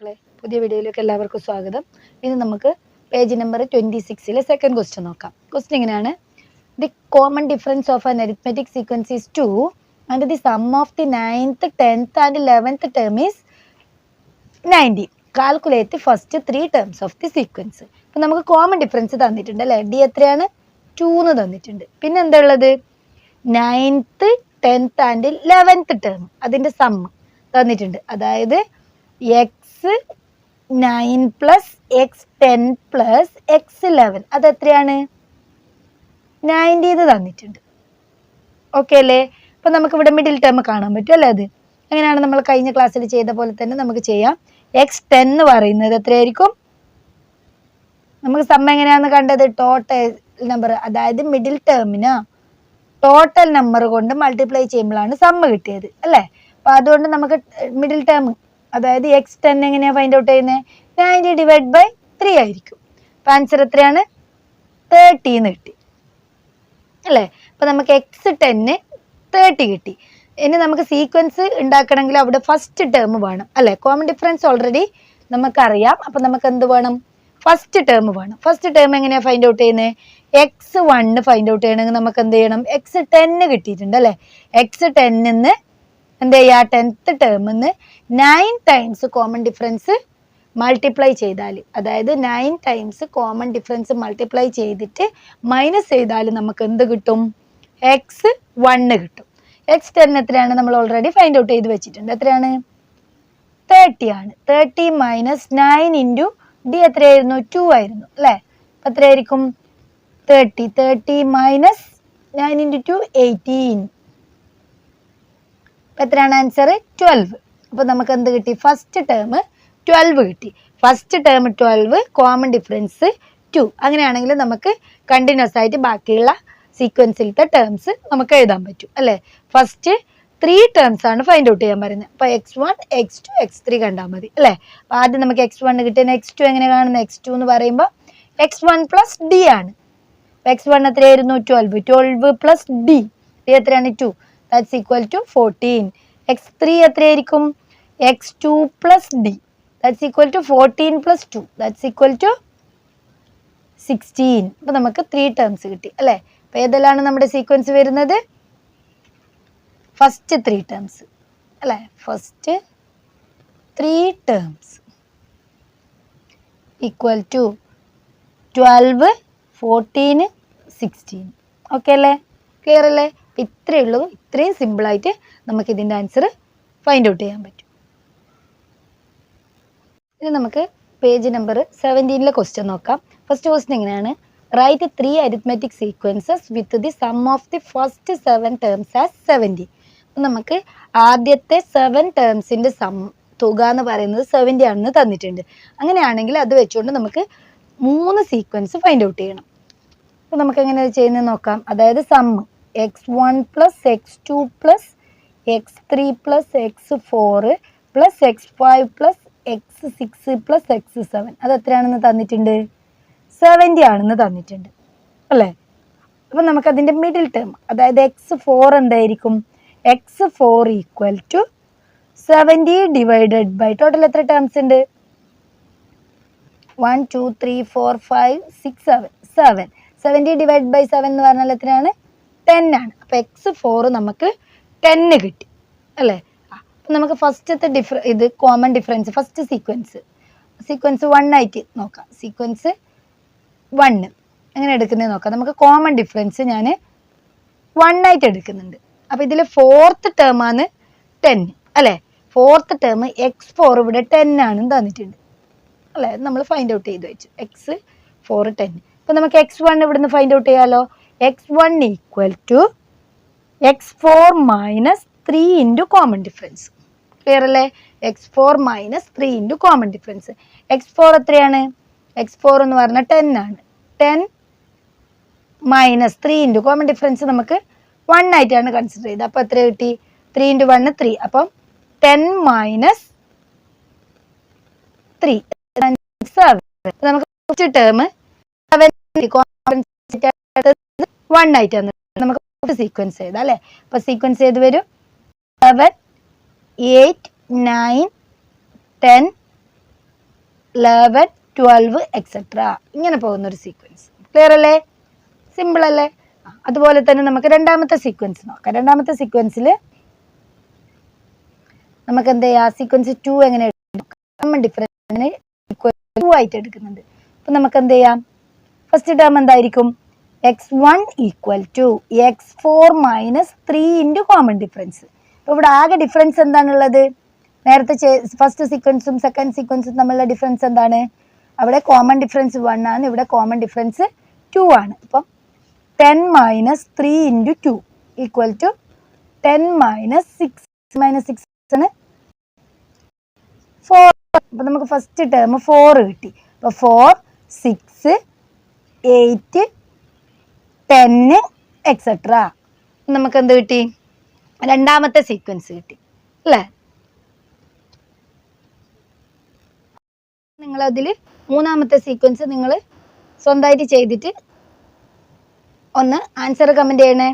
മക്കളെ, പുതിയ വീഡിയോയിലേക്ക് എല്ലാവർക്കും സ്വാഗതം. ഇന്ന് നമുക്ക് പേജ് നമ്പർ 26 സെക്കൻഡ് ക്വസ്റ്റ്യൻ നോക്കാം. ക്വസ്റ്റ്യൻ ഇങ്ങനെയാണ്: the common difference of an arithmetic sequence is 2 and the sum of the 9th 10th and 11th term is 90. Calculate first 3 terms of the sequence. അപ്പം നമുക്ക് കോമൺ ഡിഫറൻസ് തന്നിട്ടുണ്ട് അല്ലേ? D എത്രയാണ്? 2 എന്ന് തന്നിട്ടുണ്ട്. പിന്നെ എന്താ ഉള്ളത്? 9th 10th and 11th term അതിൻ്റെ സം തന്നിട്ടുണ്ട്. അതായത് x9 plus x10 plus x11 അത് എത്രയാണ്? 90 തന്നിട്ടുണ്ട്. ഓക്കെ അല്ലേ? അപ്പം നമുക്ക് ഇവിടെ മിഡിൽ ടേം കാണാൻ പറ്റും അല്ലേ? അത് അങ്ങനെയാണ് നമ്മൾ കഴിഞ്ഞ ക്ലാസ്സിൽ ചെയ്ത പോലെ തന്നെ നമുക്ക് ചെയ്യാം. x10 എന്ന് പറയുന്നത് എത്രയായിരിക്കും? നമുക്ക് സം എങ്ങനെയാണെന്ന് കണ്ടത്? ടോട്ടൽ നമ്പർ, അതായത് മിഡിൽ ടേമിന് ടോട്ടൽ നമ്പർ കൊണ്ട് മൾട്ടിപ്ലൈ ചെയ്യുമ്പോഴാണ് സമ്മ് കിട്ടിയത് അല്ലേ? അപ്പോൾ അതുകൊണ്ട് നമുക്ക് മിഡിൽ ടേം അതായത് x10 എങ്ങനെയാണ് ഫൈൻഡ് ഔട്ട് ചെയ്യുന്നത്? 90 ഡിവൈഡ് ബൈ 3 ആയിരിക്കും. അപ്പോൾ ആൻസർ എത്രയാണ്? 30 എന്ന് കിട്ടി അല്ലേ? അപ്പോൾ നമുക്ക് x10 30 കിട്ടി. ഇനി നമുക്ക് സീക്വൻസ് ഉണ്ടാക്കണമെങ്കിൽ അവിടെ ഫസ്റ്റ് ടേം വേണം അല്ലേ? കോമൺ ഡിഫറൻസ് ഓൾറെഡി നമുക്കറിയാം. അപ്പം നമുക്ക് എന്ത് വേണം? ഫസ്റ്റ് ടേം വേണം. ഫസ്റ്റ് ടേം എങ്ങനെയാണ് ഫൈൻഡ് ഔട്ട് ചെയ്യുന്നത്? x1 ഫൈൻഡ് ഔട്ട് ചെയ്യണമെങ്കിൽ നമുക്ക് എന്ത് ചെയ്യണം? x10 കിട്ടിയിട്ടുണ്ട് അല്ലേ? x10 എന്ത് ചെയ്യുക? 10th ടേമിന്ന് 9 times common difference multiply ചെയ്താൽ, അതായത് 9 ടൈംസ് കോമൺ ഡിഫറൻസ് മൾട്ടിപ്ലൈ ചെയ്തിട്ട് മൈനസ് ചെയ്താൽ നമുക്ക് എന്ത് കിട്ടും? x1 കിട്ടും. x10 എത്രയാണ്? നമ്മൾ ഓൾറെഡി ഫൈൻഡ് ഔട്ട് ചെയ്ത് വെച്ചിട്ടുണ്ട്. എത്രയാണ്? 30 ആണ്. 30 മൈനസ് 9 ഇൻറ്റു ഡി എത്രയായിരുന്നു? 2 ആയിരുന്നു അല്ലേ? അപ്പം എത്രയായിരിക്കും? 30 മൈനസ് 9 ഇൻറ്റു 2 18. അപ്പം എത്രയാണ് ആൻസർ? 12. അപ്പോൾ നമുക്ക് എന്ത് കിട്ടി? ഫസ്റ്റ് ടേം 12 കിട്ടി. First term 12, common difference 2. അങ്ങനെയാണെങ്കിൽ നമുക്ക് കണ്ടിന്യൂസ് ആയിട്ട് ബാക്കിയുള്ള സീക്വൻസിലത്തെ ടേംസ് നമുക്ക് എഴുതാൻ പറ്റും അല്ലേ? ഫസ്റ്റ് 3 ടേംസ് ആണ് ഫൈൻഡ് ഔട്ട് ചെയ്യാൻ പറയുന്നത്. അപ്പോൾ x1 x2 x3 കണ്ടാൽ മതി അല്ലേ? അപ്പോൾ ആദ്യം നമുക്ക് x1 കിട്ടിയ x2 എങ്ങനെ കാണുന്നത്? x2 എന്ന് പറയുമ്പോൾ x1 പ്ലസ് ഡി ആണ്. x1 എത്രയായിരുന്നു? 12 പ്ലസ് ഡി എത്രയാണ്? 2. That's equal to 14. x3 എത്രയായിരിക്കും? x2 plus D that's equal to 14 plus 2 that's equal to 16. അപ്പോൾ നമുക്ക് 3 ടേംസ് കിട്ടി അല്ലേ? അപ്പോൾ ഏതെല്ലാം നമ്മുടെ സീക്വൻസ് വരുന്നത്? ഫസ്റ്റ് 3 ടേംസ് അല്ലേ? First 3 terms equal to 12 14 16. Okay അല്ലേ? ക്ലിയർ അല്ലേ? ഇത്രയേ ഉള്ളൂ. ഇത്രയും സിമ്പിളായിട്ട് നമുക്ക് ഇതിൻ്റെ ആൻസർ ഫൈൻഡ് ഔട്ട് ചെയ്യാൻ പറ്റും. ഇനി നമുക്ക് പേജ് നമ്പർ 17 ക്വസ്റ്റ്യൻ നോക്കാം. ഫസ്റ്റ് ക്വസ്റ്റ്യൻ ഇങ്ങനെയാണ്: write 3 arithmetic sequences with the sum of the first 7 terms as 70. അപ്പം നമുക്ക് ആദ്യത്തെ 7 ടേംസിൻ്റെ തുക എന്ന് പറയുന്നത് 70 ആണെന്ന് തന്നിട്ടുണ്ട്. അങ്ങനെയാണെങ്കിൽ അത് വെച്ചുകൊണ്ട് നമുക്ക് 3 സീക്വൻസ് ഫൈൻഡ് ഔട്ട് ചെയ്യണം. അപ്പോൾ നമുക്ക് എങ്ങനെ ചെയ്യുന്നത് നോക്കാം. അതായത് sum x1 plus x2 plus x3 plus x4 plus x5 plus x6 plus x7 അത് എത്രയാണെന്ന് തന്നിട്ടുണ്ട്? 70 ആണെന്ന് തന്നിട്ടുണ്ട് അല്ലേ? അപ്പം നമുക്കതിൻ്റെ മിഡിൽ ടേം അതായത് x4 എന്തായിരിക്കും? x4 equal to 70 divided by total എത്ര ടേംസ് ഉണ്ട്? 1 2 3 4 5 6 7. 70 ഡിവൈഡ് ബൈ 7 എന്ന് പറഞ്ഞാൽ എത്രയാണ്? 10 ആണ്. അപ്പോൾ x4 നമുക്ക് 10 കിട്ടി അല്ലേ? അപ്പം നമുക്ക് ഫസ്റ്റത്തെ ഇത് കോമൺ ഡിഫറൻസ് ഫസ്റ്റ് സീക്വൻസ് 1 ആയിട്ട് നോക്കാം. സീക്വൻസ് 1 എങ്ങനെ എടുക്കുന്നത് നോക്കാം. നമുക്ക് കോമൺ ഡിഫറൻസ് ഞാൻ 1 ആയിട്ട് എടുക്കുന്നുണ്ട്. അപ്പോൾ ഇതിൽ 4th ടേമാണ് 10 അല്ലേ? 4th ടേം x4 ഇവിടെ 10 ആണെന്ന് തന്നിട്ടുണ്ട് അല്ലേ? നമ്മൾ ഫൈൻഡ് ഔട്ട് ചെയ്ത് വെച്ചു. x4 10. അപ്പോൾ നമുക്ക് x1 ഇവിടുന്ന് ഫൈൻഡ് ഔട്ട് ചെയ്യാമല്ലോ. x1 equal to x4 minus 3 into common difference. Clear അല്ലേ? x4 minus 3 into common difference. x4 എത്രയാണ്? x4 എന്ന് പറഞ്ഞാൽ 10 ആണ്. 10 മൈനസ് 3 ഇൻറ്റു കോമൺ ഡിഫറൻസ് നമുക്ക് 1 ആയിട്ടാണ് കൺസിഡർ ചെയ്തത്. അപ്പോൾ എത്ര കിട്ടി? 3 ഇൻറ്റു 1 3. അപ്പം 10 മൈനസ് 3 7. നമുക്ക് ഫസ്റ്റ് ടേം 1 ആയിട്ടാണ് നമുക്ക് സീക്വൻസ് ചെയ്താൽ അല്ലേ? അപ്പോൾ സീക്വൻസ് ചെയ്ത് വരും 7 8 9 10 11 12 എക്സെട്ര ഇങ്ങനെ പോകുന്ന ഒരു സീക്വൻസ്. ക്ലിയർ അല്ലേ? സിമ്പിൾ അല്ലേ? അതുപോലെ തന്നെ നമുക്ക് രണ്ടാമത്തെ സീക്വൻസ് നോക്കാം. രണ്ടാമത്തെ സീക്വൻസിൽ നമുക്ക് എന്ത് ചെയ്യാം? സീക്വൻസ് 2 എങ്ങനെ ഡിഫറൻസിനെ 2 ആയിട്ട് എടുക്കുന്നുണ്ട്. അപ്പൊ നമുക്ക് എന്ത് ചെയ്യാം? ഫസ്റ്റ് ടേം എന്തായിരിക്കും? x1 equal to x4 minus 3 into common difference. അപ്പോൾ ഇവിടെ ആകെ ഡിഫറൻസ് എന്താണുള്ളത്? നേരത്തെ ഫസ്റ്റ് സീക്വൻസും സെക്കൻഡ് സീക്വൻസും തമ്മിലുള്ള ഡിഫറൻസ് എന്താണ്? അവിടെ കോമൺ ഡിഫറൻസ് 1 ആണ്, ഇവിടെ കോമൺ ഡിഫറൻസ് 2 ആണ്. അപ്പം 10 minus 3 into 2 equal to 10 minus 6 minus 6 ആണ് 4. അപ്പം നമുക്ക് ഫസ്റ്റ് ടേം 4 കിട്ടി. അപ്പോൾ 4 6 8 10 എക്സെട്ര. നമുക്ക് എന്ത് കിട്ടി? രണ്ടാമത്തെ സീക്വൻസ് കിട്ടി അല്ലേ? നിങ്ങളതിൽ മൂന്നാമത്തെ സീക്വൻസ് നിങ്ങൾ സ്വന്തമായിട്ട് ചെയ്തിട്ട് ഒന്ന് ആൻസർ കമൻറ്റ് ചെയ്യണേ.